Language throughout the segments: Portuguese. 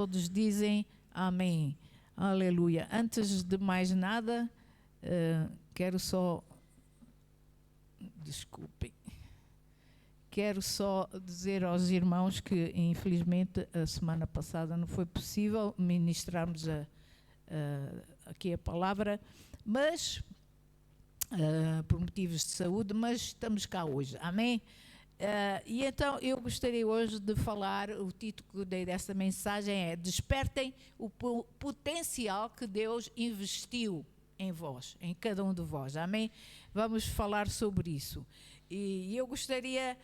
Todos dizem amém. Aleluia. Antes de mais nada, quero só dizer aos irmãos que, infelizmente, a semana passada não foi possível ministrarmos aqui a palavra, mas por motivos de saúde, mas estamos cá hoje. Amém? E então eu gostaria hoje de falar, o título que eu dei desta mensagem é: Despertem o potencial que Deus investiu em vós, em cada um de vós. Amém? Vamos falar sobre isso. E eu gostaria,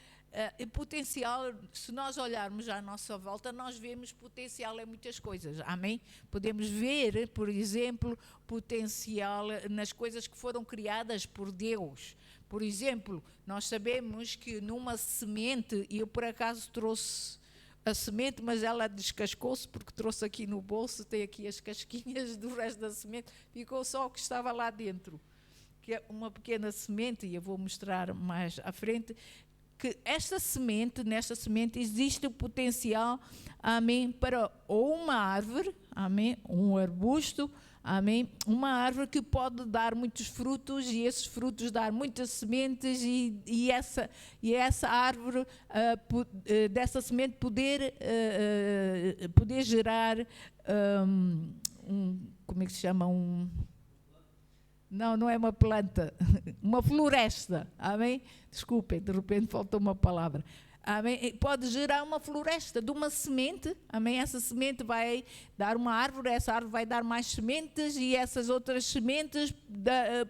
potencial, se nós olharmos à nossa volta, nós vemos potencial em muitas coisas. Amém? Podemos ver, por exemplo, potencial nas coisas que foram criadas por Deus. Por exemplo, nós sabemos que numa semente, e eu por acaso trouxe a semente, mas ela descascou-se porque trouxe aqui no bolso, tem aqui as casquinhas do resto da semente, ficou só o que estava lá dentro, que é uma pequena semente, e eu vou mostrar mais à frente, que nesta semente existe o potencial, amém, para ou uma árvore, amém, um arbusto, amém, uma árvore que pode dar muitos frutos e esses frutos dar muitas sementes e essa árvore, dessa semente poder gerar como é que se chama? Não é uma planta, uma floresta, amém? Desculpem, de repente faltou uma palavra. Amém? Pode gerar uma floresta de uma semente, amém? Essa semente vai dar uma árvore, essa árvore vai dar mais sementes e essas outras sementes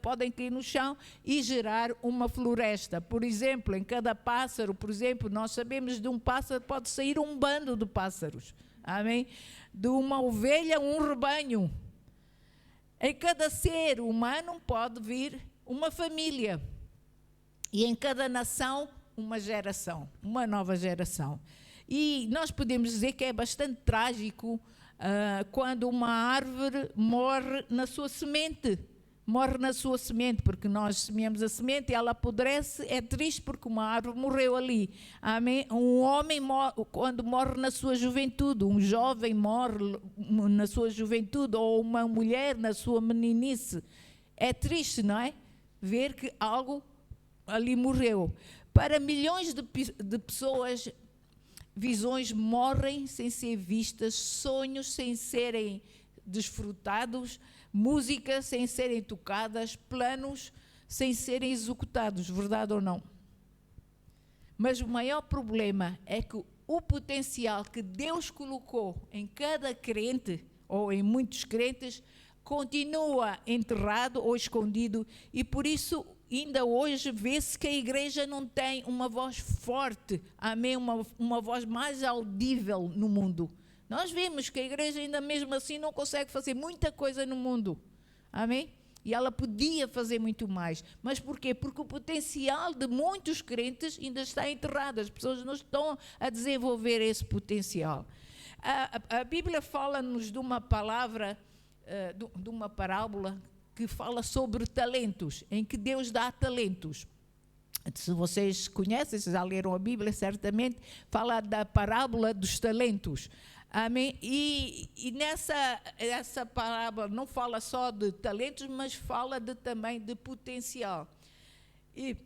podem cair no chão e gerar uma floresta. Por exemplo, em cada pássaro, por exemplo, nós sabemos de um pássaro pode sair um bando de pássaros, amém? De uma ovelha, um rebanho. Em cada ser humano pode vir uma família e em cada nação uma geração, uma nova geração. E nós podemos dizer que é bastante trágico quando uma árvore morre na sua semente, porque nós semeamos a semente e ela apodrece, é triste porque uma árvore morreu ali. Amém? Um homem quando morre na sua juventude, um jovem morre na sua juventude, ou uma mulher na sua meninice. É triste, não é? Ver que algo ali morreu. Para milhões de pessoas, visões morrem sem ser vistas, sonhos sem serem desfrutados, música sem serem tocadas, planos sem serem executados, verdade ou não? Mas o maior problema é que o potencial que Deus colocou em cada crente, ou em muitos crentes, continua enterrado ou escondido, e por isso ainda hoje vê-se que a igreja não tem uma voz forte, amém, uma voz mais audível no mundo. Nós vemos que a igreja ainda mesmo assim não consegue fazer muita coisa no mundo, amém? E ela podia fazer muito mais. Mas porquê? Porque o potencial de muitos crentes ainda está enterrado, as pessoas não estão a desenvolver esse potencial. A Bíblia fala-nos de uma palavra, de uma parábola, que fala sobre talentos, em que Deus dá talentos. Se vocês conhecem, se já leram a Bíblia, certamente, fala da parábola dos talentos. Amém? E essa parábola não fala só de talentos, mas fala também de potencial. E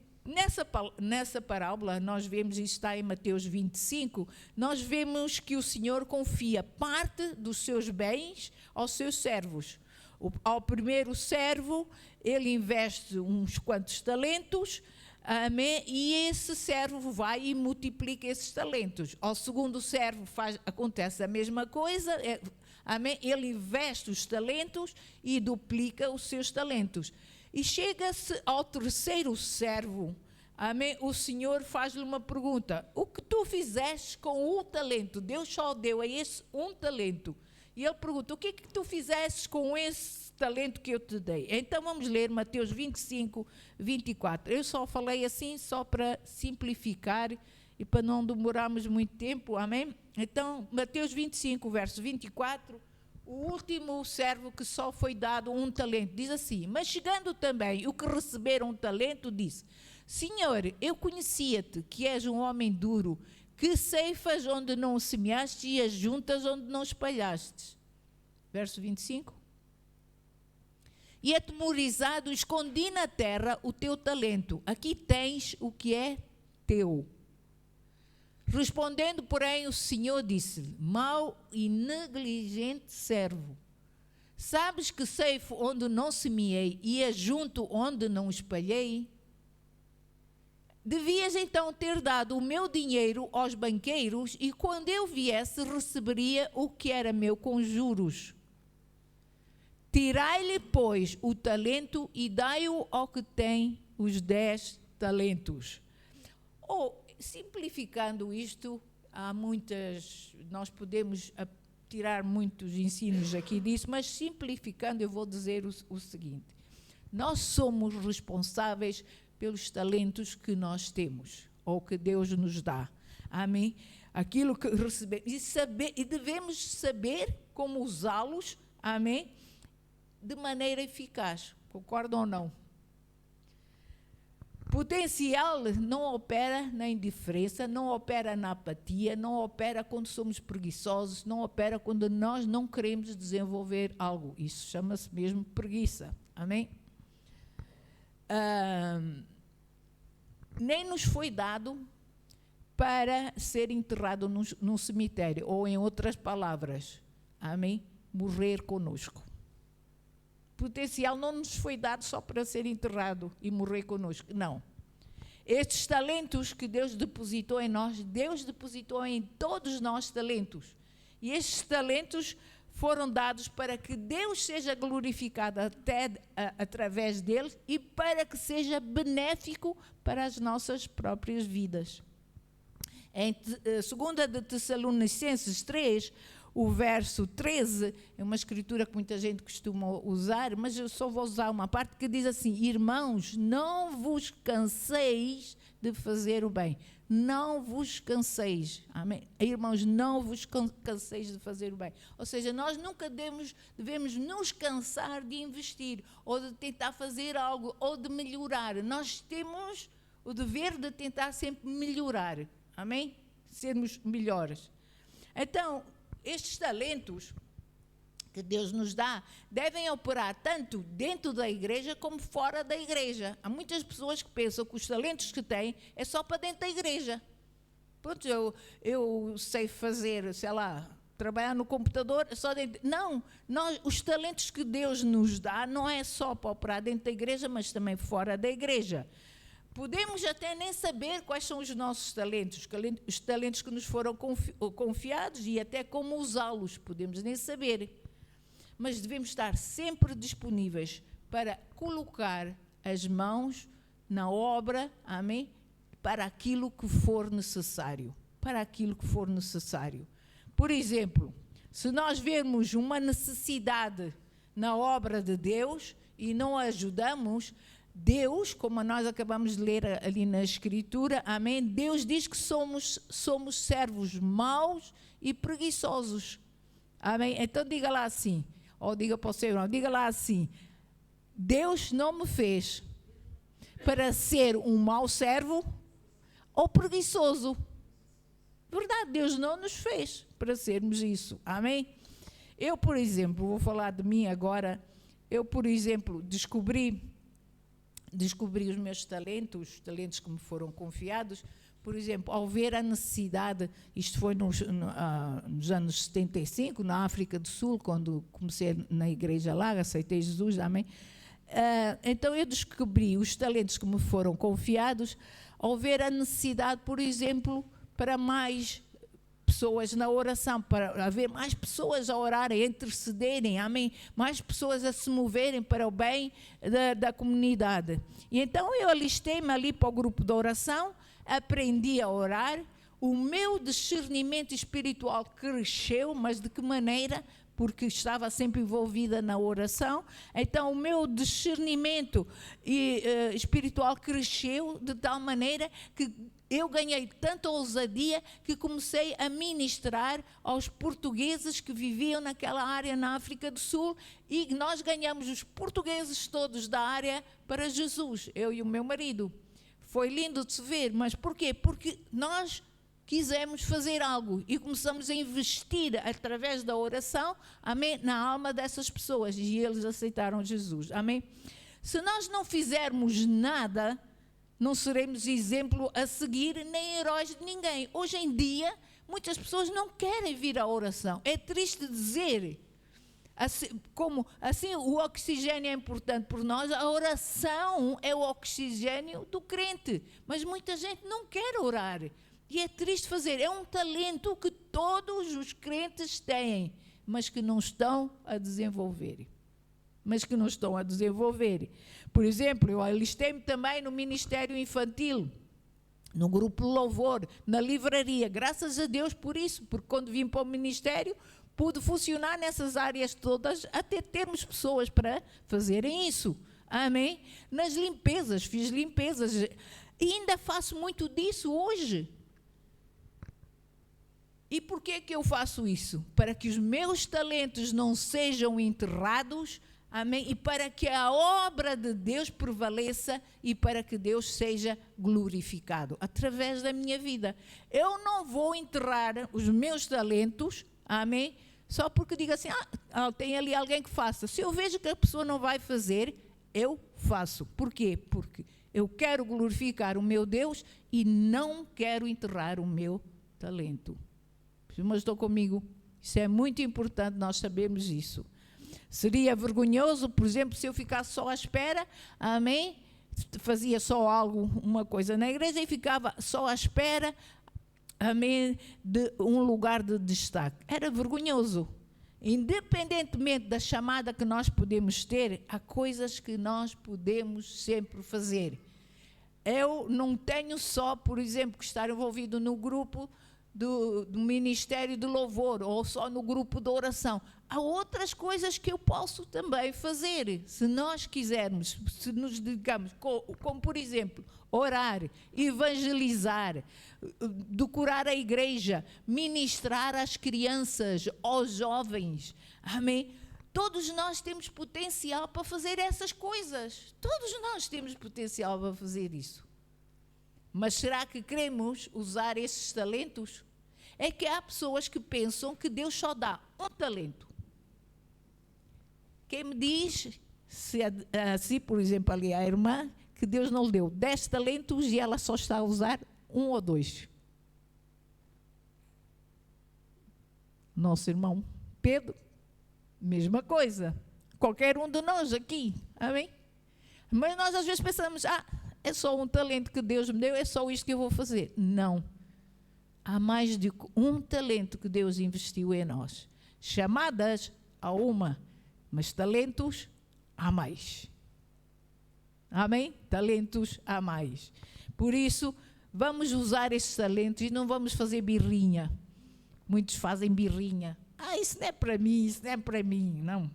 nessa parábola, nós vemos, isso está em Mateus 25, nós vemos que o Senhor confia parte dos seus bens aos seus servos. Ao primeiro servo, ele investe uns quantos talentos, amém? E esse servo vai e multiplica esses talentos. Ao segundo servo acontece a mesma coisa, amém? Ele investe os talentos e duplica os seus talentos. E chega-se ao terceiro servo, amém? O Senhor faz-lhe uma pergunta: o que tu fizeste com o talento? Deus só deu a esse um talento. E ele pergunta: o que é que tu fizeste com esse talento que eu te dei? Então vamos ler Mateus 25, 24. Eu só falei assim, só para simplificar e para não demorarmos muito tempo, amém? Então, Mateus 25, verso 24, o último servo que só foi dado um talento, diz assim: mas chegando também o que receberam um talento, disse: Senhor, eu conhecia-te, que és um homem duro, que ceifas onde não semeaste e ajuntas onde não espalhaste. Verso 25. E atemorizado, escondi na terra o teu talento. Aqui tens o que é teu. Respondendo, porém, o Senhor disse-lhe: mau e negligente servo. Sabes que ceifo onde não semeei e ajunto onde não espalhei? Devias então ter dado o meu dinheiro aos banqueiros, e quando eu viesse receberia o que era meu com juros. Tirai-lhe, pois, o talento e dai-o ao que tem os 10 talentos. Ou, simplificando isto, nós podemos tirar muitos ensinos aqui disso, mas simplificando eu vou dizer o seguinte: nós somos responsáveis pelos talentos que nós temos, ou que Deus nos dá. Amém? Aquilo que recebemos. E devemos saber como usá-los, amém? De maneira eficaz. Concordam ou não? Potencial não opera na indiferença, não opera na apatia, não opera quando somos preguiçosos, não opera quando nós não queremos desenvolver algo. Isso chama-se mesmo preguiça. Amém? Nem nos foi dado para ser enterrado num cemitério, ou em outras palavras, amém? Morrer conosco. Potencial não nos foi dado só para ser enterrado e morrer conosco, não. Estes talentos que Deus depositou em nós, Deus depositou em todos nós talentos. E estes talentos foram dados para que Deus seja glorificado até através deles e para que seja benéfico para as nossas próprias vidas. Em 2 de Tessalonicenses 3, o verso 13, é uma escritura que muita gente costuma usar, mas eu só vou usar uma parte que diz assim: irmãos, não vos canseis de fazer o bem. Não vos canseis. Amém? Irmãos, não vos canseis de fazer o bem. Ou seja, nós nunca devemos nos cansar de investir, ou de tentar fazer algo, ou de melhorar. Nós temos o dever de tentar sempre melhorar. Amém? Sermos melhores. Então, estes talentos que Deus nos dá devem operar tanto dentro da igreja como fora da igreja. Há muitas pessoas que pensam que os talentos que têm é só para dentro da igreja. Pronto, eu sei fazer, sei lá, trabalhar no computador, só dentro. Não, os talentos que Deus nos dá não é só para operar dentro da igreja, mas também fora da igreja. Podemos até nem saber quais são os nossos talentos, os talentos que nos foram confiados e até como usá-los, podemos nem saber. Mas devemos estar sempre disponíveis para colocar as mãos na obra, amém? Para aquilo que for necessário. Para aquilo que for necessário. Por exemplo, se nós vermos uma necessidade na obra de Deus e não a ajudamos, Deus, como nós acabamos de ler ali na Escritura, amém? Deus diz que somos servos maus e preguiçosos. Amém? Então diga lá assim, ou diga para o seu irmão, diga lá assim: Deus não me fez para ser um mau servo ou preguiçoso. Verdade, Deus não nos fez para sermos isso. Amém? Eu, por exemplo, vou falar de mim agora. Eu, por exemplo, descobri os meus talentos, os talentos que me foram confiados, por exemplo, ao ver a necessidade, isto foi nos anos 75, na África do Sul, quando comecei na igreja lá, aceitei Jesus, amém? Então eu descobri os talentos que me foram confiados, ao ver a necessidade, por exemplo, para mais pessoas na oração, para haver mais pessoas a orarem, a intercederem, amém? Mais pessoas a se moverem para o bem da comunidade. E então eu alistei-me ali para o grupo de oração, aprendi a orar, o meu discernimento espiritual cresceu, mas de que maneira? Porque estava sempre envolvida na oração, então o meu discernimento espiritual cresceu de tal maneira que eu ganhei tanta ousadia que comecei a ministrar aos portugueses que viviam naquela área na África do Sul, e nós ganhamos os portugueses todos da área para Jesus, eu e o meu marido. Foi lindo de se ver, mas porquê? Porque nós quisemos fazer algo e começamos a investir através da oração, amém, na alma dessas pessoas, e eles aceitaram Jesus, amém. Se nós não fizermos nada, não seremos exemplo a seguir, nem heróis de ninguém. Hoje em dia, muitas pessoas não querem vir à oração. É triste dizer, assim o oxigênio é importante por nós, a oração é o oxigênio do crente, mas muita gente não quer orar, e é triste fazer. É um talento que todos os crentes têm, mas que não estão a desenvolver. Por exemplo, eu alistei-me também no ministério infantil, no grupo Louvor, na livraria. Graças a Deus por isso, porque quando vim para o ministério, pude funcionar nessas áreas todas, até termos pessoas para fazerem isso. Amém? Nas limpezas, fiz limpezas. E ainda faço muito disso hoje. E por que eu faço isso? Para que os meus talentos não sejam enterrados, amém? E para que a obra de Deus prevaleça e para que Deus seja glorificado através da minha vida. Eu não vou enterrar os meus talentos, amém? Só porque digo assim, tem ali alguém que faça. Se eu vejo que a pessoa não vai fazer, eu faço. Por quê? Porque eu quero glorificar o meu Deus e não quero enterrar o meu talento. Mas estou comigo? Isso é muito importante, nós sabemos isso. Seria vergonhoso, por exemplo, se eu ficasse só à espera, amém? Fazia só uma coisa na igreja e ficava só à espera, amém, de um lugar de destaque. Era vergonhoso. Independentemente da chamada que nós podemos ter, há coisas que nós podemos sempre fazer. Eu não tenho só, por exemplo, que estar envolvido no grupo do Ministério de Louvor ou só no grupo de oração. Há outras coisas que eu posso também fazer, se nós quisermos, se nos dedicamos, como por exemplo, orar, evangelizar, decorar a igreja, ministrar às crianças, aos jovens, amém? Todos nós temos potencial para fazer essas coisas, todos nós temos potencial para fazer isso. Mas será que queremos usar esses talentos? É que há pessoas que pensam que Deus só dá um talento. Quem me diz, se por exemplo, ali a irmã, que Deus não lhe deu 10 talentos e ela só está a usar 1 ou 2? Nosso irmão Pedro, mesma coisa. Qualquer um de nós aqui, amém? Mas nós às vezes pensamos, é só um talento que Deus me deu, é só isto que eu vou fazer. Não. Há mais de um talento que Deus investiu em nós. Chamadas há uma, mas talentos há mais. Amém? Talentos há mais. Por isso, vamos usar esses talentos e não vamos fazer birrinha. Muitos fazem birrinha. Isso não é para mim, isso não é para mim. Não.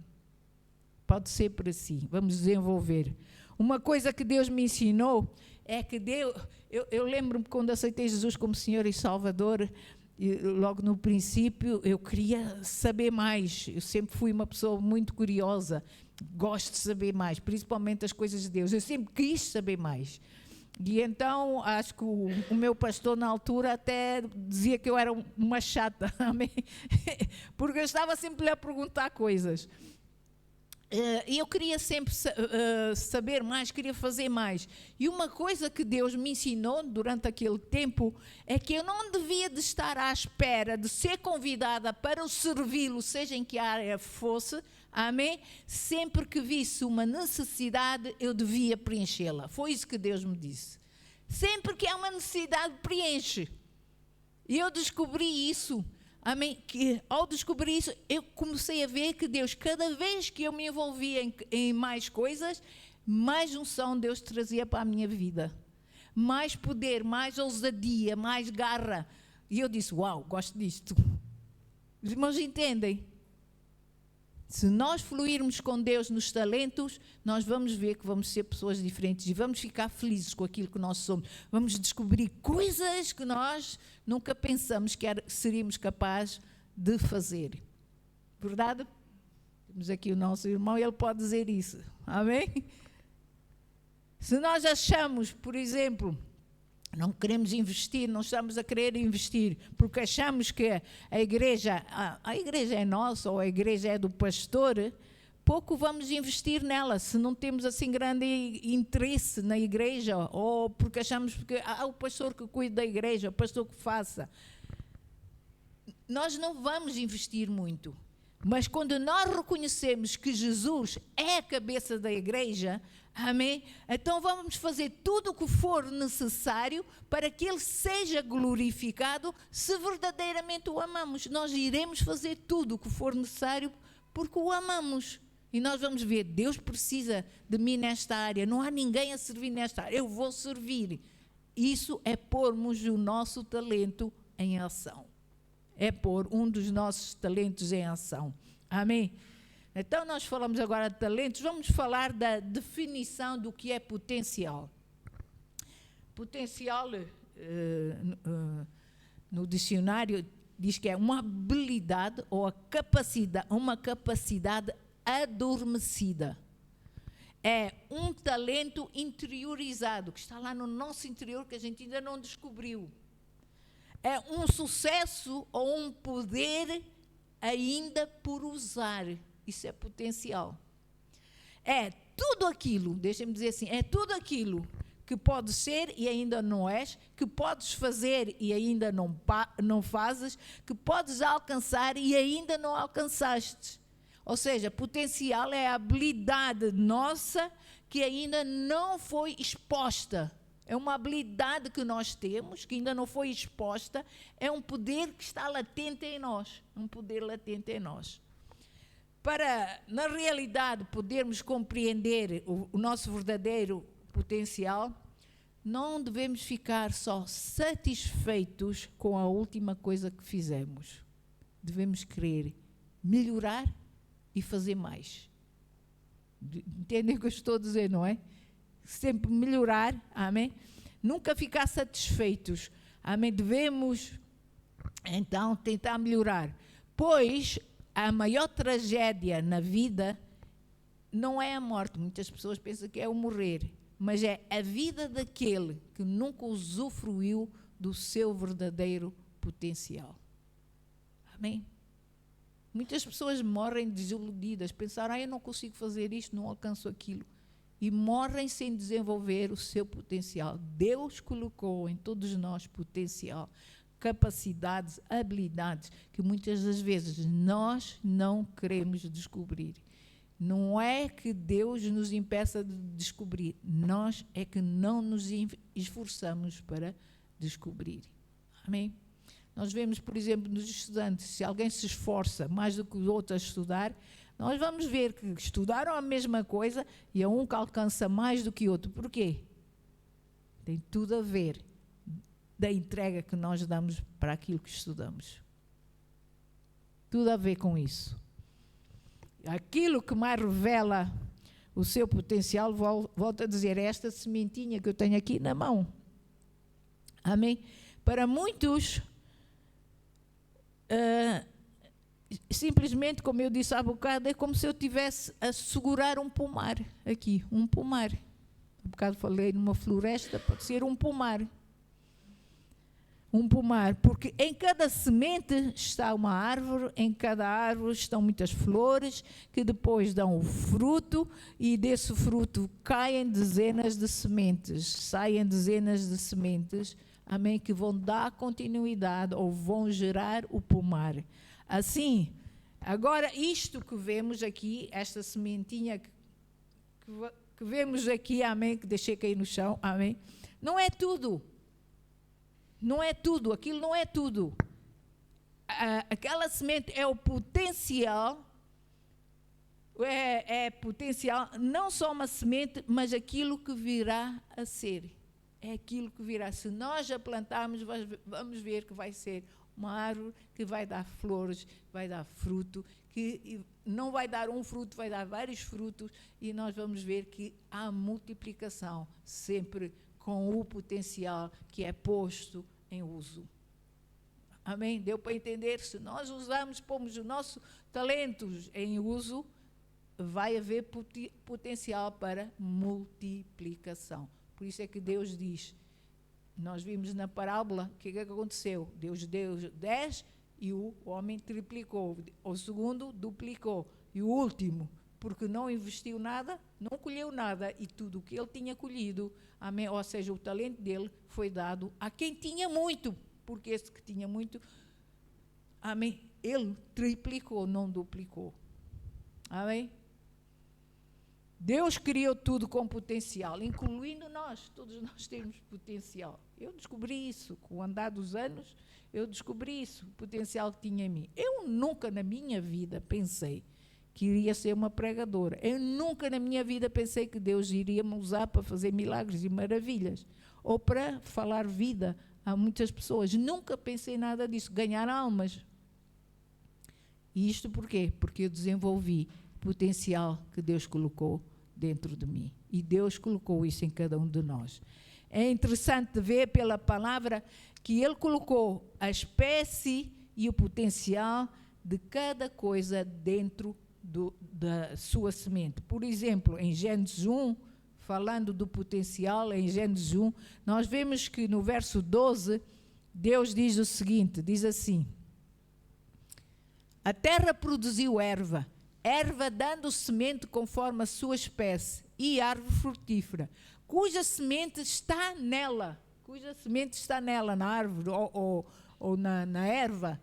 Pode ser para si. Vamos desenvolver. Uma coisa que Deus me ensinou é que eu lembro-me quando aceitei Jesus como Senhor e Salvador, e logo no princípio eu queria saber mais. Eu sempre fui uma pessoa muito curiosa, gosto de saber mais, principalmente as coisas de Deus. Eu sempre quis saber mais. E então, acho que o meu pastor na altura até dizia que eu era uma chata, amém? Porque eu estava sempre a perguntar coisas. E eu queria sempre saber mais, queria fazer mais. E uma coisa que Deus me ensinou durante aquele tempo é que eu não devia de estar à espera de ser convidada para o servi-lo, seja em que área fosse, amém? Sempre que visse uma necessidade, eu devia preenchê-la. Foi isso que Deus me disse. Sempre que há uma necessidade, preenche. E eu descobri isso. Amém? Que ao descobrir isso, eu comecei a ver que Deus, cada vez que eu me envolvia em mais coisas, mais unção Deus trazia para a minha vida. Mais poder, mais ousadia, mais garra. E eu disse, uau, gosto disto. Os irmãos entendem? Se nós fluirmos com Deus nos talentos, nós vamos ver que vamos ser pessoas diferentes e vamos ficar felizes com aquilo que nós somos. Vamos descobrir coisas que nós nunca pensamos que seríamos capazes de fazer. Verdade? Temos aqui o nosso irmão e ele pode dizer isso. Amém? Se nós achamos, por exemplo, Não queremos investir, não estamos a querer investir, porque achamos que a igreja é nossa, ou a igreja é do pastor, pouco vamos investir nela, se não temos assim grande interesse na igreja, ou porque achamos que o pastor que cuida da igreja, o pastor que faça. Nós não vamos investir muito, mas quando nós reconhecemos que Jesus é a cabeça da igreja, amém? Então vamos fazer tudo o que for necessário para que Ele seja glorificado, se verdadeiramente o amamos. Nós iremos fazer tudo o que for necessário porque o amamos. E nós vamos ver, Deus precisa de mim nesta área, não há ninguém a servir nesta área, eu vou servir. Isso é pormos o nosso talento em ação. É pôr um dos nossos talentos em ação. Amém? Então, nós falamos agora de talentos, vamos falar da definição do que é potencial. Potencial, no dicionário, diz que é uma habilidade ou uma capacidade adormecida. É um talento interiorizado, que está lá no nosso interior, que a gente ainda não descobriu. É um sucesso ou um poder ainda por usar. Isso é potencial. É tudo aquilo, deixem-me dizer assim, é tudo aquilo que pode ser e ainda não és, que podes fazer e ainda não fazes, que podes alcançar e ainda não alcançaste. Ou seja, potencial é a habilidade nossa que ainda não foi exposta. É uma habilidade que nós temos, que ainda não foi exposta, é um poder que está latente em nós, um poder latente em nós. Para, na realidade, podermos compreender o nosso verdadeiro potencial, não devemos ficar só satisfeitos com a última coisa que fizemos. Devemos querer melhorar e fazer mais. Entendem o que eu estou a dizer, não é? Sempre melhorar, amém? Nunca ficar satisfeitos, amém? Devemos, então, tentar melhorar. Pois a maior tragédia na vida não é a morte. Muitas pessoas pensam que é o morrer, mas é a vida daquele que nunca usufruiu do seu verdadeiro potencial. Amém? Muitas pessoas morrem desiludidas, pensaram, eu não consigo fazer isto, não alcanço aquilo. E morrem sem desenvolver o seu potencial. Deus colocou em todos nós potencial, capacidades, habilidades, que muitas das vezes nós não queremos descobrir. Não é que Deus nos impeça de descobrir, nós é que não nos esforçamos para descobrir. Amém? Nós vemos, por exemplo, nos estudantes, se alguém se esforça mais do que o outro a estudar, nós vamos ver que estudaram a mesma coisa e há um que alcança mais do que o outro. Por quê? Tem tudo a ver da entrega que nós damos para aquilo que estudamos. Tudo a ver com isso. Aquilo que mais revela o seu potencial, volto a dizer, é esta sementinha que eu tenho aqui na mão. Amém? Para muitos, simplesmente, como eu disse há bocado, é como se eu tivesse a segurar um pomar aqui, um pomar. Há bocado falei numa floresta, pode ser um pomar. Um pomar, porque em cada semente está uma árvore, em cada árvore estão muitas flores, que depois dão o fruto, e desse fruto caem dezenas de sementes, saem dezenas de sementes, amém, que vão dar continuidade ou vão gerar o pomar. Assim, agora isto que vemos aqui, esta sementinha que vemos aqui, amém, que deixei cair no chão, amém, não é tudo. Não é tudo, aquilo não é tudo. Aquela semente é o potencial, é potencial, não só uma semente, mas aquilo que virá a ser. É aquilo que virá. Se nós a plantarmos, vamos ver que vai ser uma árvore que vai dar flores, vai dar fruto, que não vai dar um fruto, vai dar vários frutos, e nós vamos ver que há multiplicação, sempre com o potencial que é posto em uso. Amém? Deu para entender? Se nós usarmos, pomos os nossos talentos em uso, vai haver potencial para multiplicação. Por isso é que Deus diz, nós vimos na parábola o que é que aconteceu. Deus deu 10 e o homem triplicou. O segundo duplicou. E o último, porque não investiu nada, não colheu nada, e tudo o que ele tinha colhido, amém, ou seja, o talento dele foi dado a quem tinha muito, porque esse que tinha muito, amém, ele triplicou, não duplicou. Amém? Deus criou tudo com potencial, incluindo nós. Todos nós temos potencial. Eu descobri isso, com o andar dos anos, eu descobri isso, o potencial que tinha em mim. Eu nunca na minha vida pensei que iria ser uma pregadora. Eu nunca na minha vida pensei que Deus iria me usar para fazer milagres e maravilhas, ou para falar vida a muitas pessoas. Nunca pensei nada disso, ganhar almas. E isto por quê? Porque eu desenvolvi o potencial que Deus colocou dentro de mim. E Deus colocou isso em cada um de nós. É interessante ver pela palavra que Ele colocou a espécie e o potencial de cada coisa dentro da sua semente. Por exemplo, em Gênesis 1, falando do potencial, em Gênesis 1, nós vemos que no verso 12, Deus diz o seguinte, diz assim: a terra produziu erva dando semente conforme a sua espécie, e árvore frutífera, cuja semente está nela, na árvore ou na erva,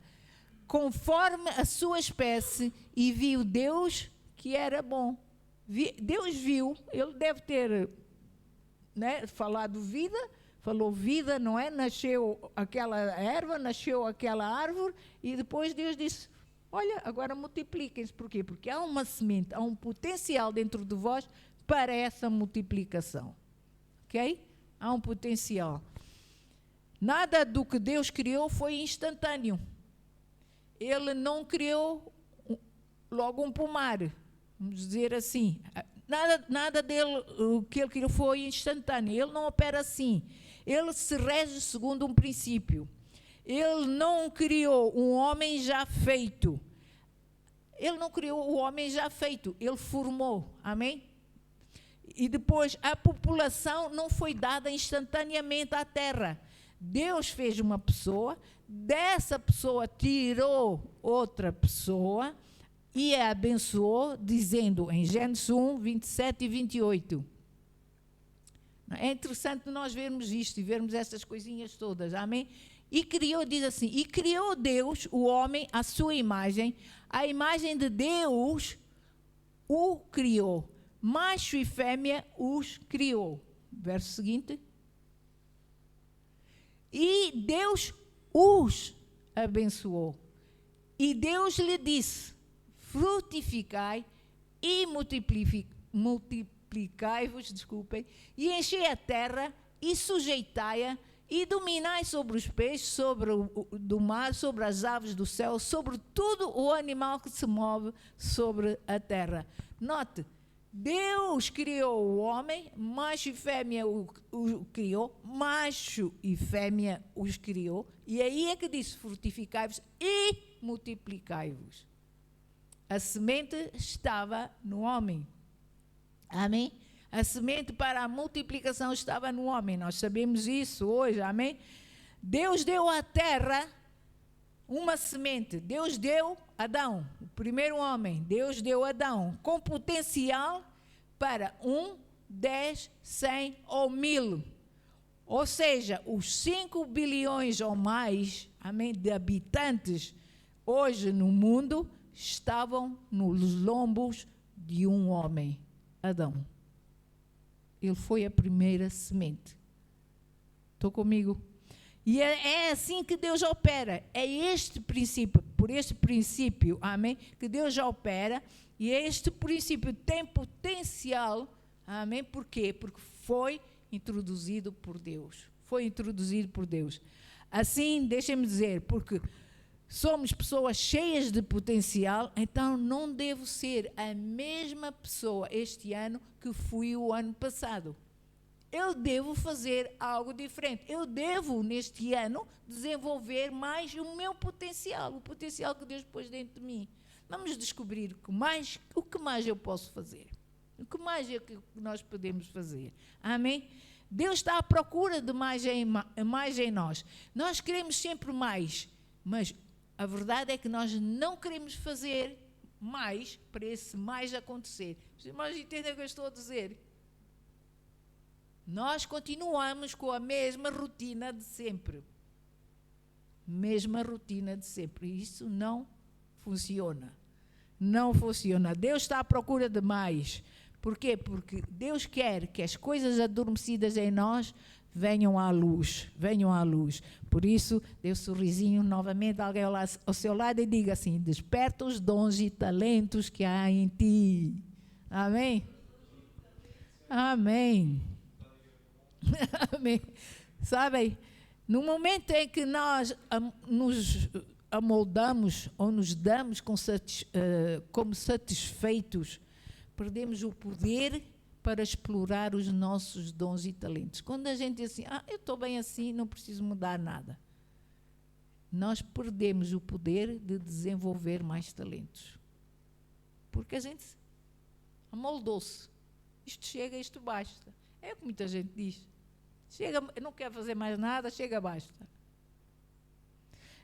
conforme a sua espécie, e viu Deus que era bom. Deus viu, ele deve ter, né, falado vida, falou vida, não é? Nasceu aquela erva, nasceu aquela árvore, e depois Deus disse: olha, agora multipliquem-se. Por quê? Porque há uma semente, há um potencial dentro de vós para essa multiplicação. Ok? Há um potencial. Nada do que Deus criou foi instantâneo. Ele não criou logo um pomar, vamos dizer assim. Nada dele, o que ele criou foi instantâneo. Ele não opera assim. Ele se rege segundo um princípio. Ele não criou um homem já feito. Ele não criou o homem já feito. Ele formou. Amém? E depois, a população não foi dada instantaneamente à terra. Deus fez uma pessoa, dessa pessoa tirou outra pessoa e a abençoou, dizendo em Gênesis 1, 27 e 28. É interessante nós vermos isto e vermos estas coisinhas todas. Amém? E criou, diz assim, e criou Deus o homem à sua imagem, a imagem de Deus o criou, macho e fêmea os criou. Verso seguinte. E Deus os abençoou. E Deus lhe disse: frutificai e multiplicai-vos, e enchei a terra e sujeitai-a, e dominai sobre os peixes, sobre do mar, sobre as aves do céu, sobre todo o animal que se move sobre a terra. Note, Deus criou o homem, macho e fêmea o criou, macho e fêmea os criou, e aí é que diz: frutificai-vos e multiplicai-vos. A semente estava no homem. Amém? A semente para a multiplicação estava no homem. Nós sabemos isso hoje. Amém? Deus deu à terra uma semente. Deus deu Adão, o primeiro homem. Deus deu Adão com potencial para 1, 10, 100 ou 1000. Ou seja, os 5 bilhões ou mais, amém, de habitantes hoje no mundo estavam nos lombos de um homem, Adão. Ele foi a primeira semente. Estou comigo? E é assim que Deus opera. É este princípio, por este princípio, amém, que Deus já opera. E este princípio tem potencial, amém, por quê? Porque foi introduzido por Deus. Foi introduzido por Deus. Assim, deixem-me dizer, porque somos pessoas cheias de potencial, então não devo ser a mesma pessoa este ano que fui o ano passado. Eu devo fazer algo diferente. Eu devo, neste ano, desenvolver mais o meu potencial, o potencial que Deus pôs dentro de mim. Vamos descobrir o que mais eu posso fazer. O que mais é que nós podemos fazer. Amém? Deus está à procura de mais em nós. Nós queremos sempre mais, mas a verdade é que nós não queremos fazer mais para esse mais acontecer. Os irmãos entendem o que eu estou a dizer? Nós continuamos com a mesma rotina de sempre. Mesma rotina de sempre. E isso não funciona. Não funciona. Deus está à procura de mais. Por quê? Porque Deus quer que as coisas adormecidas em nós venham à luz. Venham à luz. Por isso, dê um sorrisinho novamente alguém ao seu lado e diga assim: desperta os dons e talentos que há em ti. Amém? Amém. Amém. Sabem, no momento em que nós nos amoldamos ou nos damos como satisfeitos, perdemos o poder para explorar os nossos dons e talentos. Quando a gente diz assim, eu estou bem assim, não preciso mudar nada, nós perdemos o poder de desenvolver mais talentos. Porque a gente amoldou-se. Isto chega, isto basta. É o que muita gente diz. Chega, não quer fazer mais nada, chega, basta.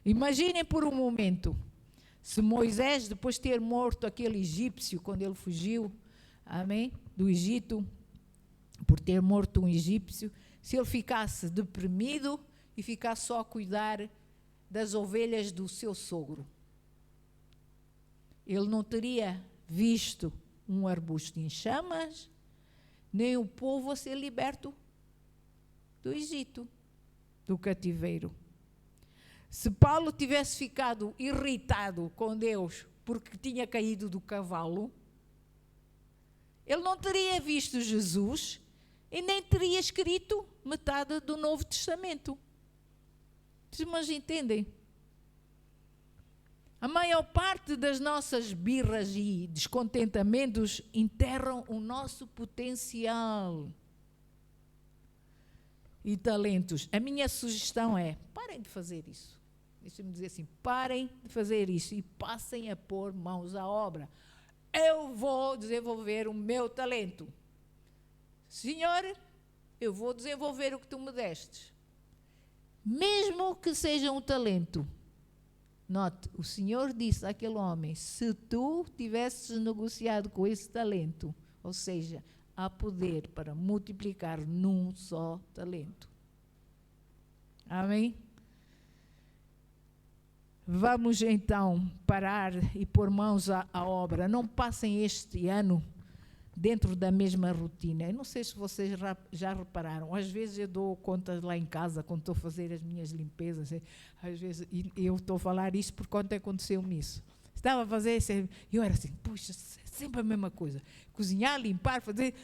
Imaginem por um momento, se Moisés, depois de ter morto aquele egípcio, quando ele fugiu, amém, do Egito, por ter morto um egípcio, se ele ficasse deprimido e ficasse só a cuidar das ovelhas do seu sogro. Ele não teria visto um arbusto em chamas, nem o povo a ser liberto do Egito, do cativeiro. Se Paulo tivesse ficado irritado com Deus porque tinha caído do cavalo, ele não teria visto Jesus e nem teria escrito metade do Novo Testamento. Os irmãos entendem? A maior parte das nossas birras e descontentamentos enterram o nosso potencial e talentos. A minha sugestão é, parem de fazer isso. Deixa-me dizer assim, parem de fazer isso e passem a pôr mãos à obra. Eu vou desenvolver o meu talento. Senhor, eu vou desenvolver o que tu me destes. Mesmo que seja um talento. Note, o Senhor disse àquele homem, se tu tivesses negociado com esse talento, ou seja, há poder para multiplicar num só talento. Amém? Vamos então parar e pôr mãos à obra. Não passem este ano dentro da mesma rotina. Eu não sei se vocês já repararam, às vezes eu dou contas lá em casa, quando estou a fazer as minhas limpezas, às vezes, e eu estou a falar isso por conta aconteceu-me isso. Estava a fazer, eu era assim, puxa, sempre a mesma coisa. Cozinhar, limpar, fazer,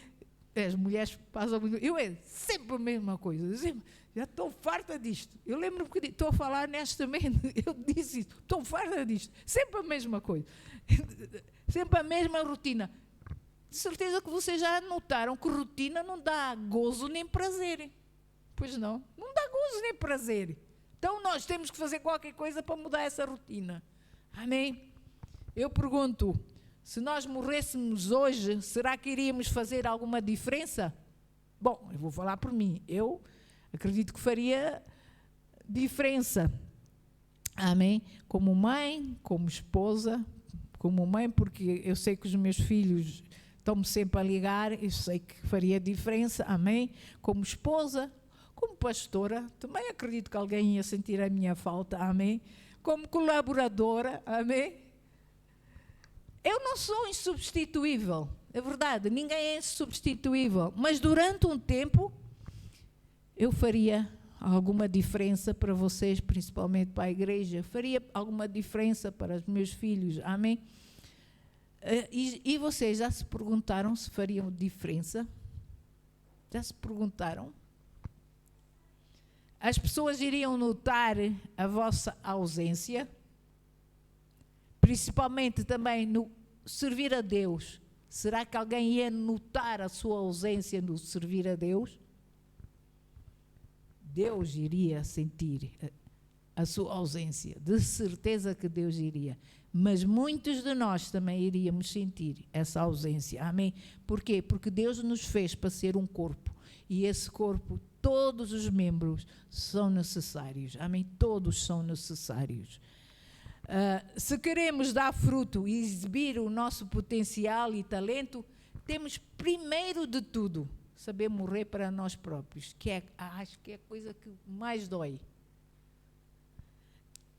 as mulheres passam, eu é sempre a mesma coisa, sempre, já estou farta disto. Eu lembro que estou a falar honestamente, eu disse isso, estou farta disto, sempre a mesma coisa, sempre a mesma rotina. De certeza que vocês já notaram que rotina não dá gozo nem prazer. Pois não? Não dá gozo nem prazer. Então nós temos que fazer qualquer coisa para mudar essa rotina. Amém? Eu pergunto, se nós morrêssemos hoje, será que iríamos fazer alguma diferença? Bom, eu vou falar por mim. Eu acredito que faria diferença. Amém? Como mãe, como esposa, como mãe, porque eu sei que os meus filhos estão-me sempre a ligar, eu sei que faria diferença, amém? Como esposa, como pastora, também acredito que alguém ia sentir a minha falta, amém? Como colaboradora, amém? Eu não sou insubstituível, é verdade, ninguém é insubstituível, mas durante um tempo eu faria alguma diferença para vocês, principalmente para a igreja, faria alguma diferença para os meus filhos, amém? E vocês já se perguntaram se fariam diferença? Já se perguntaram? As pessoas iriam notar a vossa ausência, principalmente também no servir a Deus. Será que alguém ia notar a sua ausência no servir a Deus? Deus iria sentir a sua ausência, de certeza que Deus iria. Mas muitos de nós também iríamos sentir essa ausência. Amém? Por quê? Porque Deus nos fez para ser um corpo. E esse corpo, todos os membros são necessários. Amém? Todos são necessários. Se queremos dar fruto e exibir o nosso potencial e talento, temos primeiro de tudo saber morrer para nós próprios, que acho que é a coisa que mais dói.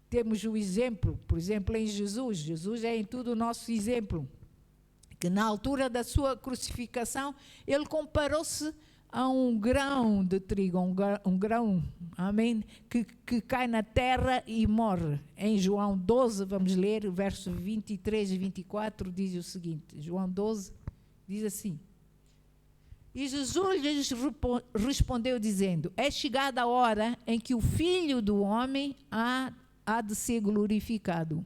Temos o exemplo, por exemplo, em Jesus. Jesus é em tudo o nosso exemplo. Que na altura da sua crucificação, ele comparou-se a um grão de trigo, um grão, amém, que cai na terra e morre. Em João 12, vamos ler, versos 23 e 24, diz o seguinte, João 12, diz assim: E Jesus lhes respondeu dizendo: É chegada a hora em que o Filho do Homem há de ser glorificado.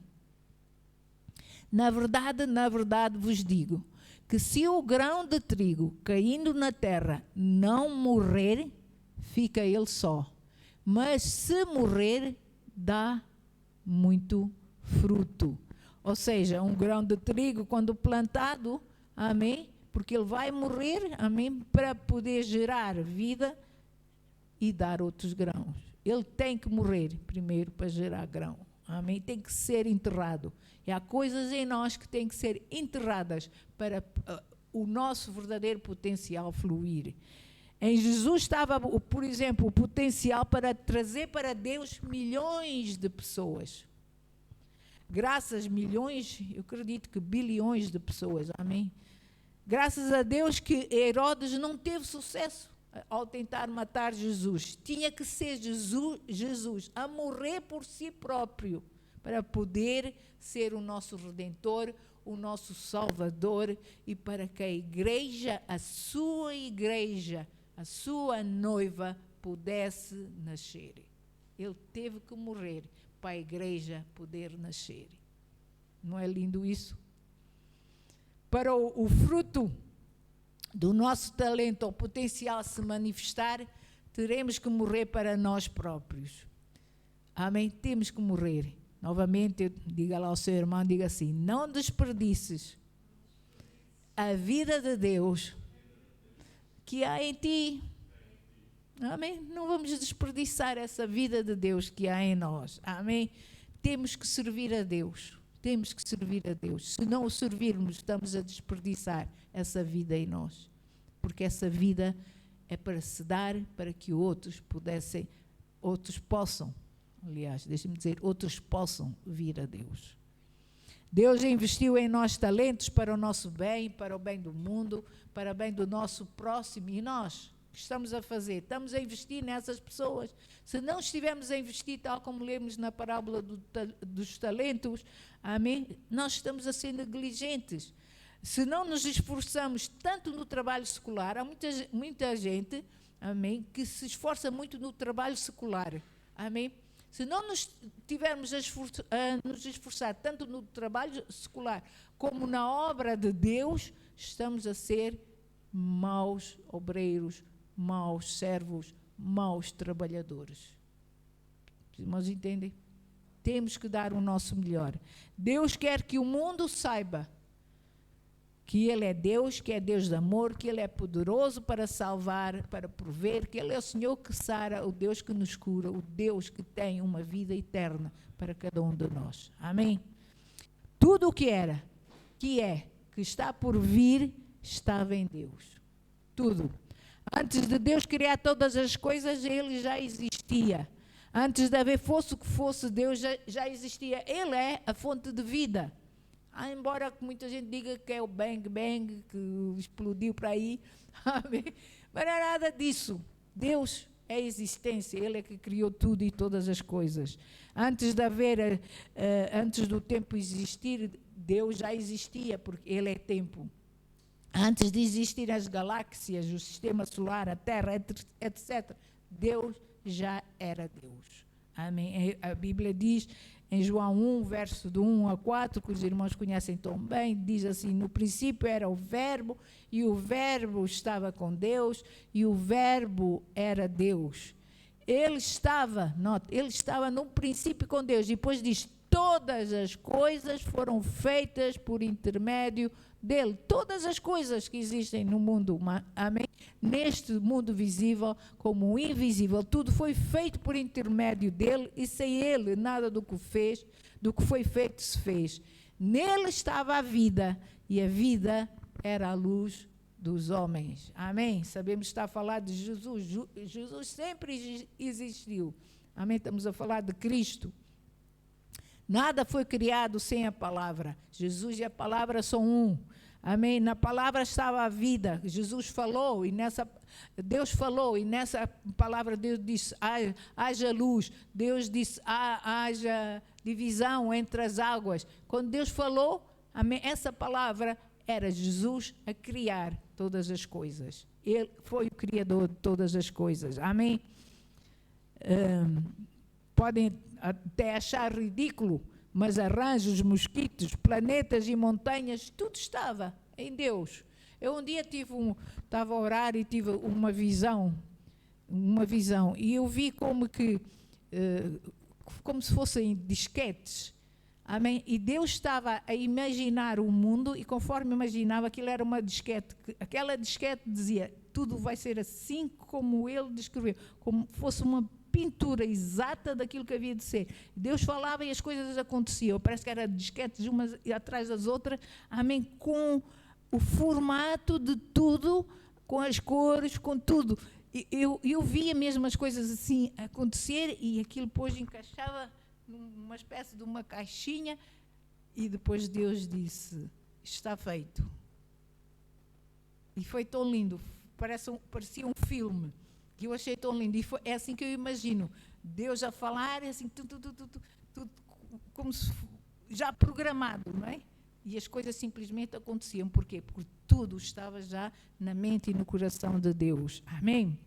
Na verdade vos digo, que se o grão de trigo caindo na terra não morrer, fica ele só. Mas se morrer, dá muito fruto. Ou seja, um grão de trigo, quando plantado, amém? Porque ele vai morrer, amém? Para poder gerar vida e dar outros grãos. Ele tem que morrer primeiro para gerar grão. Amém? Tem que ser enterrado. E há coisas em nós que têm que ser enterradas para o nosso verdadeiro potencial fluir. Em Jesus estava, por exemplo, o potencial para trazer para Deus milhões de pessoas. Graças a milhões, eu acredito que bilhões de pessoas. Amém? Graças a Deus que Herodes não teve sucesso ao tentar matar Jesus. Tinha que ser Jesus a morrer por si próprio para poder ser o nosso Redentor, o nosso Salvador, e para que a igreja, a sua noiva, pudesse nascer. Ele teve que morrer para a igreja poder nascer. Não é lindo isso? Para o fruto do nosso talento ou potencial se manifestar, teremos que morrer para nós próprios. Amém? Temos que morrer. Novamente, diga lá ao seu irmão, diga assim: não desperdices a vida de Deus que há em ti. Amém? Não vamos desperdiçar essa vida de Deus que há em nós. Amém? Temos que servir a Deus. Temos que servir a Deus. Se não o servirmos, estamos a desperdiçar essa vida em nós. Porque essa vida é para se dar, para que outros possam, aliás, deixe-me dizer, outros possam vir a Deus. Deus investiu em nós talentos para o nosso bem, para o bem do mundo, para o bem do nosso próximo. E nós, o que estamos a fazer? Estamos a investir nessas pessoas. Se não estivermos a investir, tal como lemos na parábola dos talentos, amém? Nós estamos a ser negligentes. Se não nos esforçamos tanto no trabalho secular, há muita gente, amém, que se esforça muito no trabalho secular, amém? Se não nos tivermos a nos esforçar tanto no trabalho secular como na obra de Deus, estamos a ser maus obreiros, maus servos, maus trabalhadores. Os irmãos entendem? Temos que dar o nosso melhor. Deus quer que o mundo saiba que Ele é Deus, que é Deus de amor, que Ele é poderoso para salvar, para prover, que Ele é o Senhor que sara, o Deus que nos cura, o Deus que tem uma vida eterna para cada um de nós. Amém? Tudo o que era, que é, que está por vir, estava em Deus. Tudo. Antes de Deus criar todas as coisas, Ele já existia. Antes de haver fosse o que fosse, Deus já existia. Ele é a fonte de vida. Embora muita gente diga que é o Bang Bang, que explodiu para aí, amém? Mas não é nada disso. Deus é a existência, Ele é que criou tudo e todas as coisas. Antes do tempo existir, Deus já existia, porque Ele é tempo. Antes de existir as galáxias, o sistema solar, a Terra, etc., Deus já era Deus. Amém? A Bíblia diz em João 1, verso do 1 a 4, que os irmãos conhecem tão bem, diz assim: no princípio era o Verbo, e o Verbo estava com Deus, e o Verbo era Deus. Ele estava no princípio com Deus. Depois diz, todas as coisas foram feitas por intermédio dele. Todas as coisas que existem no mundo, amém? Neste mundo visível como o invisível, tudo foi feito por intermédio dele, e sem ele nada do que foi feito se fez. Nele estava a vida, e a vida era a luz dos homens. Amém? Sabemos que está a falar de Jesus. Jesus sempre existiu. Amém? Estamos a falar de Cristo. Nada foi criado sem a palavra. Jesus e a palavra são um. Amém? Na palavra estava a vida. Jesus falou, Deus falou, e nessa palavra Deus disse, haja luz. Deus disse, haja divisão entre as águas. Quando Deus falou, amém, essa palavra era Jesus a criar todas as coisas. Ele foi o criador de todas as coisas. Amém? Podem até achar ridículo, mas arranjos, mosquitos, planetas e montanhas, tudo estava em Deus. Eu um dia estava a orar e tive uma visão, e eu vi como se fossem disquetes. Amém? E Deus estava a imaginar o mundo, e conforme imaginava, aquilo era uma disquete. Aquela disquete dizia, tudo vai ser assim como ele descreveu, como fosse uma pintura exata daquilo que havia de ser. Deus falava e as coisas aconteciam. Parece que era disquetes umas atrás das outras. Amém? Com o formato de tudo, com as cores, com tudo. Eu via mesmo as coisas assim acontecer, e aquilo depois encaixava numa espécie de uma caixinha, e depois Deus disse, está feito. E foi tão lindo, parecia um filme, que eu achei tão lindo, e é assim que eu imagino, Deus a falar, assim, tudo como se já programado, não é? E as coisas simplesmente aconteciam. Porquê? Porque tudo estava já na mente e no coração de Deus. Amém?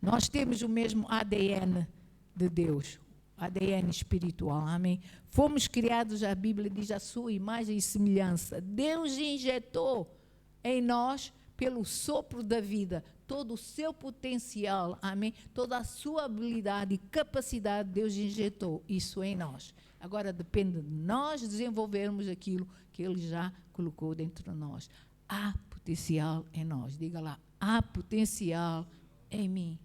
Nós temos o mesmo ADN de Deus, ADN espiritual. Amém? Fomos criados, a Bíblia diz, à sua imagem e semelhança. Deus injetou em nós, pelo sopro da vida, todo o seu potencial, amém? Toda a sua habilidade e capacidade, Deus injetou isso em nós. Agora depende de nós desenvolvermos aquilo que Ele já colocou dentro de nós. Há potencial em nós. Diga lá, há potencial em mim.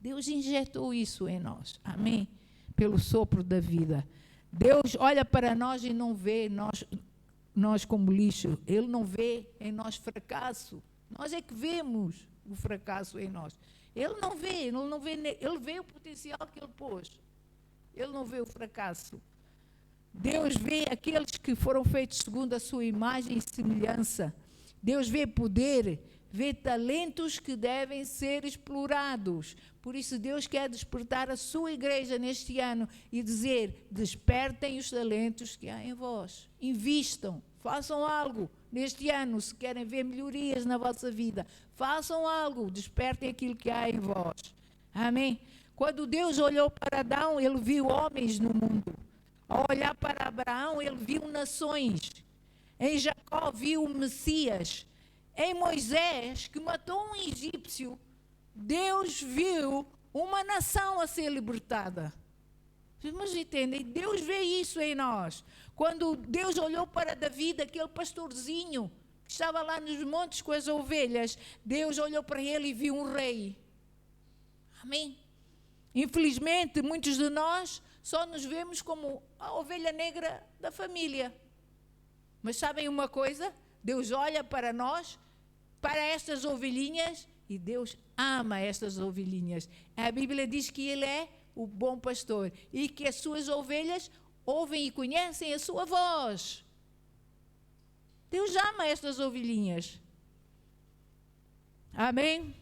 Deus injetou isso em nós, amém? Pelo sopro da vida. Deus olha para nós e não vê nós como lixo. Ele não vê em nós fracasso. Nós é que vemos o fracasso em nós. Ele não vê, ele vê o potencial que Ele pôs. Ele não vê o fracasso. Deus vê aqueles que foram feitos segundo a sua imagem e semelhança. Deus vê poder, vê talentos que devem ser explorados. Por isso Deus quer despertar a sua igreja neste ano e dizer, despertem os talentos que há em vós. Invistam, façam algo neste ano, se querem ver melhorias na vossa vida. Façam algo, despertem aquilo que há em vós. Amém? Quando Deus olhou para Adão, Ele viu homens no mundo. Ao olhar para Abraão, Ele viu nações. Em Jacó viu o Messias. Em Moisés, que matou um egípcio, Deus viu uma nação a ser libertada. Mas entendem? Deus vê isso em nós. Quando Deus olhou para Davi, aquele pastorzinho que estava lá nos montes com as ovelhas, Deus olhou para ele e viu um rei. Amém? Infelizmente, muitos de nós só nos vemos como a ovelha negra da família. Mas sabem uma coisa? Deus olha para nós, para estas ovelhinhas, e Deus ama estas ovelhinhas. A Bíblia diz que Ele é o bom pastor e que as suas ovelhas ouvem e conhecem a sua voz. Deus ama estas ovelhinhas. Amém?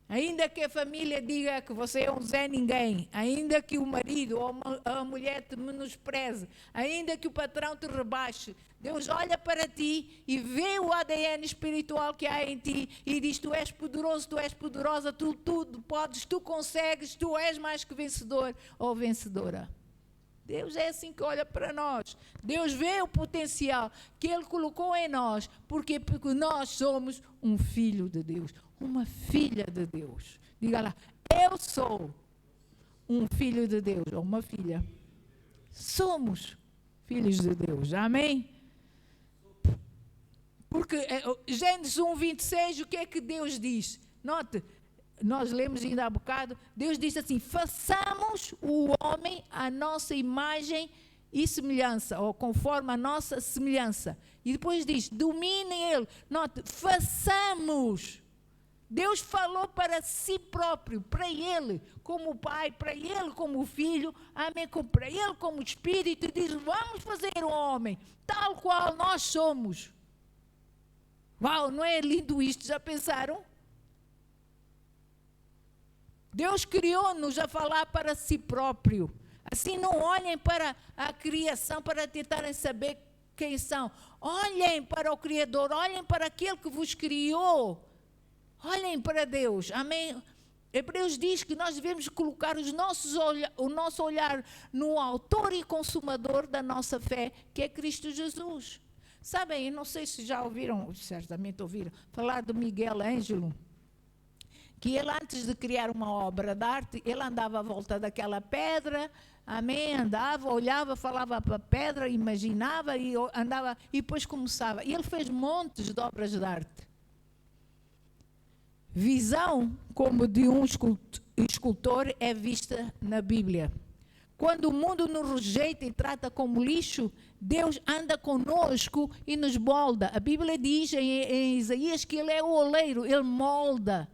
Ainda que a família diga que você é um Zé Ninguém, ainda que o marido ou a mulher te menospreze, ainda que o patrão te rebaixe, Deus olha para ti e vê o ADN espiritual que há em ti e diz, tu és poderoso, tu és poderosa, tu tudo podes, tu consegues, tu és mais que vencedor ou vencedora. Deus é assim que olha para nós. Deus vê o potencial que Ele colocou em nós. Porque nós somos um filho de Deus, uma filha de Deus. Diga lá, eu sou um filho de Deus, ou uma filha. somos filhos de Deus. Amém? Porque Gênesis 1:26, o que é que Deus diz? Note, nós lemos ainda há bocado, Deus diz assim: façamos o homem à nossa imagem e semelhança, ou conforme a nossa semelhança. E depois diz: dominem ele. Note, façamos. Deus falou para si próprio, para ele como pai, para ele como filho, amém, para ele como espírito, e diz: vamos fazer o homem tal qual nós somos. Uau, não é lindo isto? Já pensaram? Deus criou-nos a falar para si próprio. Assim, não olhem para a criação para tentarem saber quem são. Olhem para o Criador, olhem para aquele que vos criou. Olhem para Deus, amém? Hebreus diz que nós devemos colocar o nosso olhar no autor e consumador da nossa fé, que é Cristo Jesus. Sabem, eu não sei se já ouviram, certamente ouviram, falar do Miguel Ângelo, que ele, antes de criar uma obra de arte, ele andava à volta daquela pedra, amém, andava, olhava, falava para a pedra, imaginava e andava, e depois começava. E ele fez montes de obras de arte. Visão como de um escultor é vista na Bíblia. Quando o mundo nos rejeita e trata como lixo, Deus anda conosco e nos molda. A Bíblia diz em Isaías que Ele é o oleiro, Ele molda.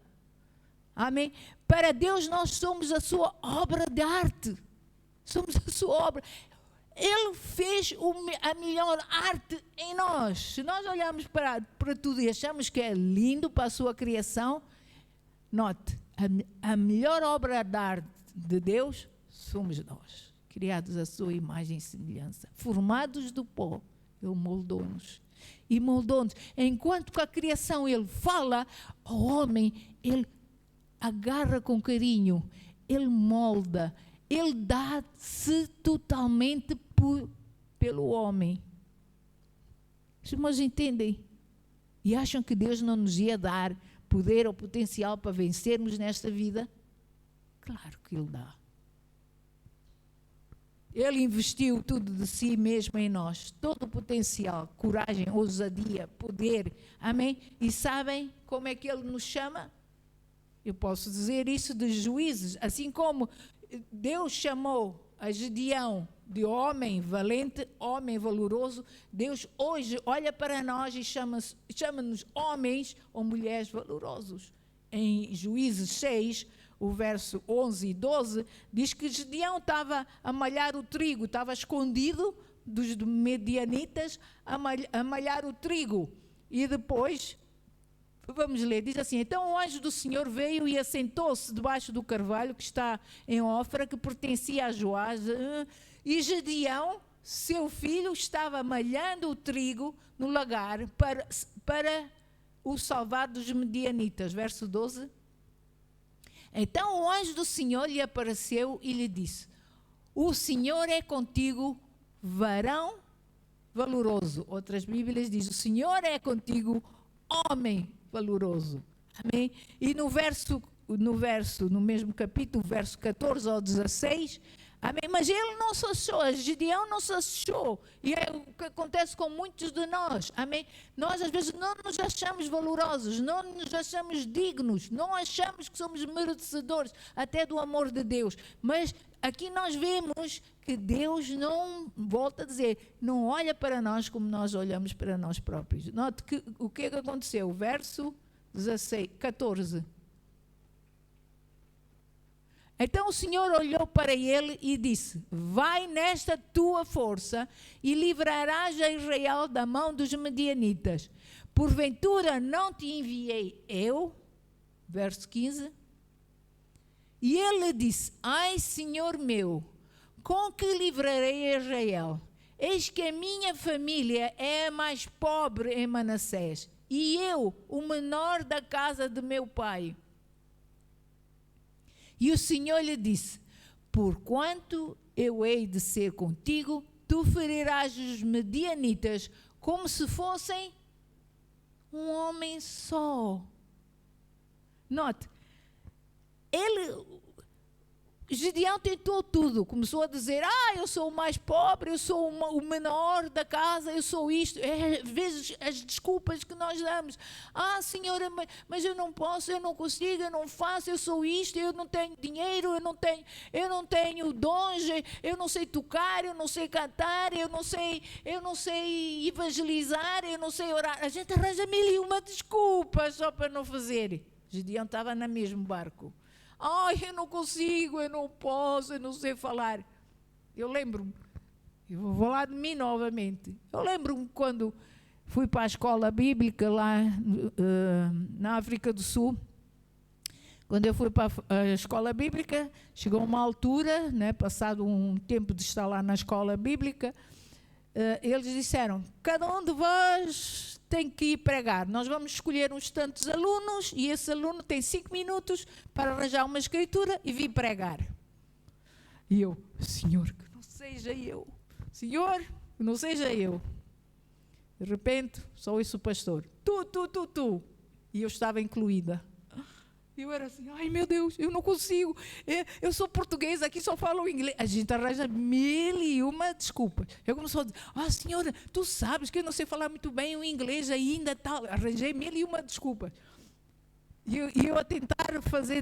Amém? Para Deus nós somos a sua obra de arte. Somos a sua obra. Ele fez a melhor arte em nós. Se nós olharmos para tudo e achamos que é lindo para a sua criação, note, a melhor obra de arte de Deus somos nós, criados à sua imagem e semelhança, formados do pó. Ele moldou-nos. E moldou-nos. Enquanto que a criação Ele fala, o homem, Ele agarra com carinho, Ele molda, Ele dá-se totalmente pelo homem. Os irmãos entendem? E acham que Deus não nos ia dar poder ou potencial para vencermos nesta vida? Claro que Ele dá. Ele investiu tudo de si mesmo em nós, todo o potencial, coragem, ousadia, poder, amém? E sabem como é que Ele nos chama? Eu posso dizer isso de Juízes, assim como Deus chamou a Gedeão de homem valente, homem valoroso, Deus hoje olha para nós e chama-nos homens ou mulheres valorosos. Em Juízes 6, o verso 11 e 12, diz que Gedeão estava a malhar o trigo, estava escondido dos medianitas a malhar o trigo. E depois, vamos ler, diz assim: então o anjo do Senhor veio e assentou-se debaixo do carvalho que está em Ofra, que pertencia a Joás, e Gedeão, seu filho, estava malhando o trigo no lagar para o salvar dos medianitas. Verso 12. Então o anjo do Senhor lhe apareceu e lhe disse: o Senhor é contigo, varão valoroso. Outras Bíblias dizem: o Senhor é contigo, homem valoroso. Amém? E no mesmo capítulo, verso 14 ao 16, amém? Mas ele não se achou, Gedeão não se achou. E é o que acontece com muitos de nós, amém? Nós às vezes não nos achamos valorosos, não nos achamos dignos, não achamos que somos merecedores até do amor de Deus. Mas aqui nós vemos que Deus não, volta a dizer, não olha para nós como nós olhamos para nós próprios. Note que o que é que aconteceu? Verso 14. Então o Senhor olhou para ele e disse: vai nesta tua força e livrarás a Israel da mão dos medianitas. Porventura não te enviei eu? Verso 15. E ele disse: ai, Senhor meu, com que livrarei a Israel? Eis que a minha família é a mais pobre em Manassés, e eu, o menor da casa de meu pai. E o Senhor lhe disse: porquanto eu hei de ser contigo, tu ferirás os medianitas como se fossem um homem só. Note, Gideão tentou tudo, começou a dizer, eu sou o mais pobre, eu sou o menor da casa, eu sou isto. Às vezes as desculpas que nós damos, senhora, mas eu não posso, eu não consigo, eu não faço, eu sou isto, eu não tenho dinheiro, eu não tenho dons, eu não sei tocar, eu não sei cantar, eu não sei evangelizar, eu não sei orar. A gente arranja 1001 desculpas só para não fazer. Gideão estava no mesmo barco. Eu não consigo, eu não posso, eu não sei falar. Eu lembro-me, eu vou falar de mim novamente. Eu lembro-me quando fui para a escola bíblica lá na África do Sul. Quando eu fui para a escola bíblica, chegou uma altura, né, passado um tempo de estar lá na escola bíblica, eles disseram, cada um de vós tem que ir pregar. Nós vamos escolher uns tantos alunos e esse aluno tem 5 minutos para arranjar uma escritura e vir pregar. E eu, Senhor, que não seja eu. Senhor, que não seja eu. De repente, só ouço o pastor. Tu. E eu estava incluída. Eu era assim, meu Deus, eu não consigo. Eu sou portuguesa, aqui só falo inglês. A gente arranja 1001 desculpas. Eu comecei a dizer, senhora, tu sabes que eu não sei falar muito bem o inglês ainda, tal. Arranjei 1001 desculpas. E eu a tentar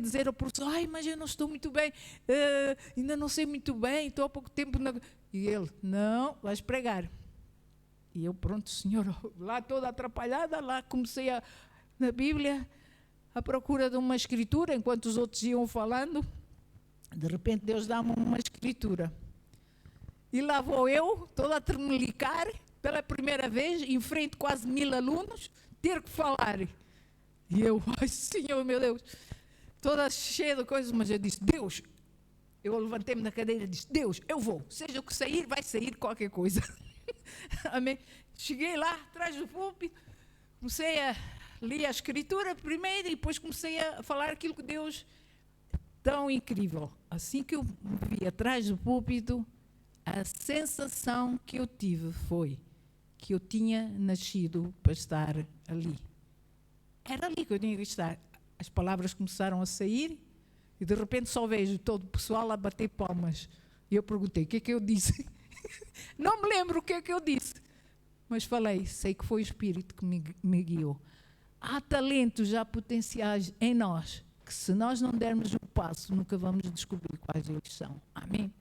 dizer ao professor, mas eu não estou muito bem, ainda não sei muito bem, estou há pouco tempo. E ele, não, vais pregar. E eu, pronto, senhor, lá toda atrapalhada, lá comecei na Bíblia, à procura de uma escritura, enquanto os outros iam falando, de repente Deus dá-me uma escritura. E lá vou eu, toda a tremelicar, pela primeira vez, em frente a quase 1000 alunos, ter que falar. E eu, Senhor, meu Deus, toda cheia de coisas, mas eu disse, Deus, eu levantei-me da cadeira e disse, Deus, eu vou, seja o que sair, vai sair qualquer coisa. Amém. Cheguei lá, atrás do púlpito, comecei a li a escritura primeiro e depois comecei a falar aquilo que Deus, tão incrível. Assim que eu me vi atrás do púlpito, a sensação que eu tive foi que eu tinha nascido para estar ali. Era ali que eu tinha que estar. As palavras começaram a sair e de repente só vejo todo o pessoal a bater palmas. E eu perguntei, o que é que eu disse? Não me lembro o que é que eu disse, mas falei, sei que foi o Espírito que me guiou. Há talentos, há potenciais em nós, que se nós não dermos o passo, nunca vamos descobrir quais eles são. Amém?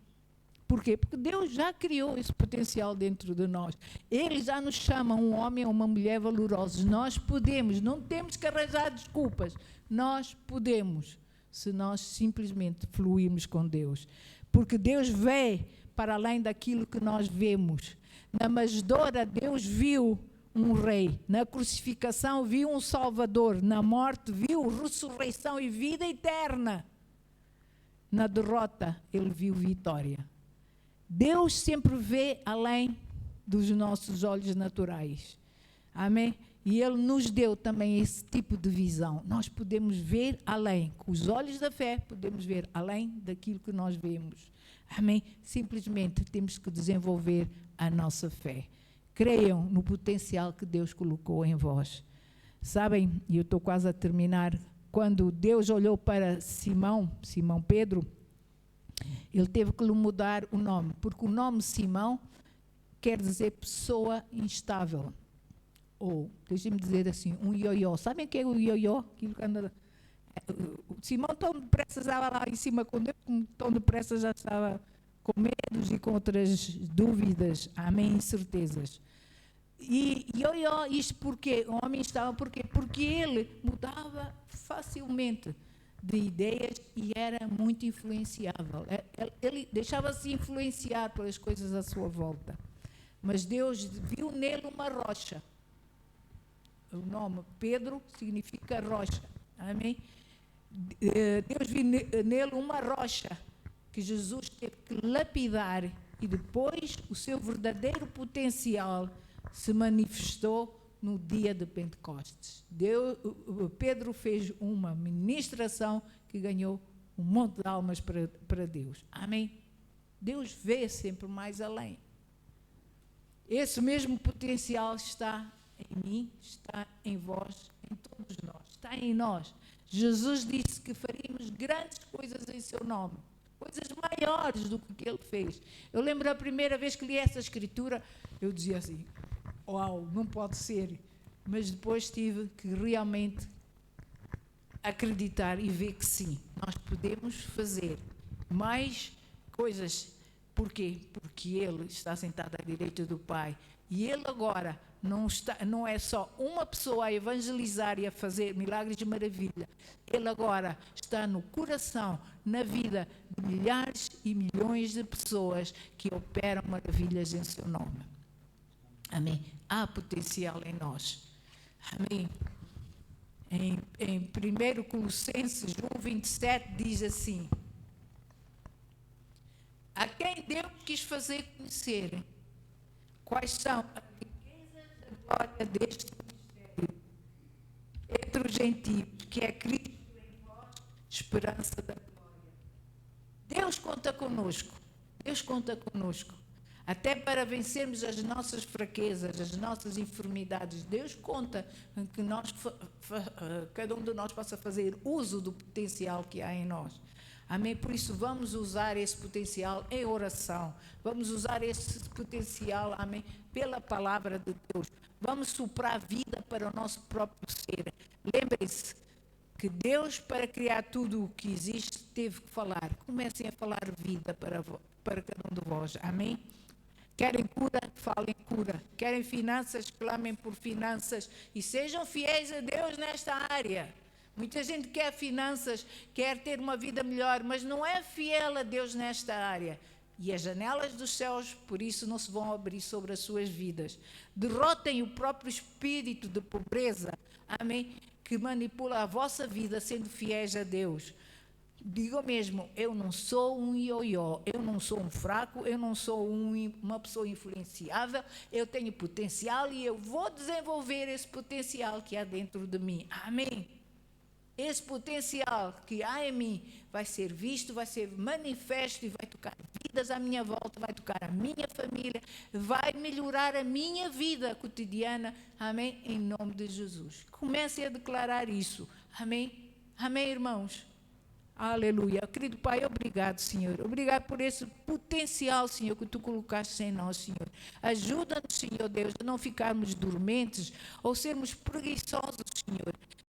Por quê? Porque Deus já criou esse potencial dentro de nós. Ele já nos chama um homem ou uma mulher valorosos. Nós podemos, não temos que arranjar desculpas. Nós podemos, se nós simplesmente fluirmos com Deus. Porque Deus vê para além daquilo que nós vemos. Na manjedoura, Deus viu um rei. Na crucificação viu um salvador. Na morte viu ressurreição e vida eterna. Na derrota ele viu vitória. Deus sempre vê além dos nossos olhos naturais. Amém? E ele nos deu também esse tipo de visão. Nós podemos ver além. Com os olhos da fé podemos ver além daquilo que nós vemos. Amém? Simplesmente temos que desenvolver a nossa fé. Creiam no potencial que Deus colocou em vós. Sabem, e eu estou quase a terminar, quando Deus olhou para Simão Pedro, ele teve que lhe mudar o nome, porque o nome Simão quer dizer pessoa instável. Ou, deixem-me dizer assim, um ioió. Sabem o que é o ioió? Aquilo que anda... O Simão tão depressa estava lá em cima com Deus, tão depressa já estava com medos e com outras dúvidas, amém, incertezas. E ioió, isto porque o homem estava, porquê? Porque ele mudava facilmente de ideias e era muito influenciável. Ele deixava-se influenciar pelas coisas à sua volta. Mas Deus viu nele uma rocha. O nome Pedro significa rocha. Amém? Deus viu nele uma rocha que Jesus teve que lapidar e depois o seu verdadeiro potencial se manifestou no dia de Pentecostes. Pedro fez uma ministração que ganhou um monte de almas para Deus. Amém? Deus vê sempre mais além. Esse mesmo potencial está em mim, está em vós, em todos nós. Está em nós. Jesus disse que faríamos grandes coisas em seu nome. coisas maiores do que Ele fez. Eu lembro a primeira vez que li essa escritura, eu dizia assim, uau, não pode ser. Mas depois tive que realmente acreditar e ver que sim, nós podemos fazer mais coisas. Por quê? Porque Ele está sentado à direita do Pai. E Ele agora não é só uma pessoa a evangelizar e a fazer milagres de maravilha. Ele agora está no coração, na vida de milhares e milhões de pessoas que operam maravilhas em seu nome. Amém? Há potencial em nós. Amém? Em 1 Colossenses 1:27 diz assim: a quem Deus quis fazer conhecer quais são as riquezas da glória deste mistério entre os gentios, que é Cristo em vós, esperança da glória. Deus conta conosco. Deus conta conosco. Até para vencermos as nossas fraquezas, as nossas enfermidades. Deus conta que cada um de nós possa fazer uso do potencial que há em nós. Amém? Por isso, vamos usar esse potencial em oração. Vamos usar esse potencial, amém, pela palavra de Deus. Vamos soprar vida para o nosso próprio ser. Lembrem-se que Deus, para criar tudo o que existe, teve que falar. Comecem a falar vida para cada um de vós. Amém? Querem cura? Falem cura. Querem finanças? Clamem por finanças. E sejam fiéis a Deus nesta área. Muita gente quer finanças, quer ter uma vida melhor, mas não é fiel a Deus nesta área. E as janelas dos céus, por isso, não se vão abrir sobre as suas vidas. Derrotem o próprio espírito de pobreza, amém, que manipula a vossa vida sendo fiéis a Deus. Digo mesmo, eu não sou um ioió, eu não sou um fraco, eu não sou uma pessoa influenciável, eu tenho potencial e eu vou desenvolver esse potencial que há dentro de mim. Amém? Esse potencial que há em mim vai ser visto, vai ser manifesto e vai tocar vidas à minha volta, vai tocar a minha família, vai melhorar a minha vida cotidiana, amém? Em nome de Jesus. Comecem a declarar isso, amém? Amém, irmãos? Aleluia. Querido Pai, obrigado, Senhor. Obrigado por esse potencial, Senhor, que Tu colocaste em nós, Senhor. Ajuda-nos, Senhor Deus, a não ficarmos dormentes ou sermos preguiçosos, Senhor.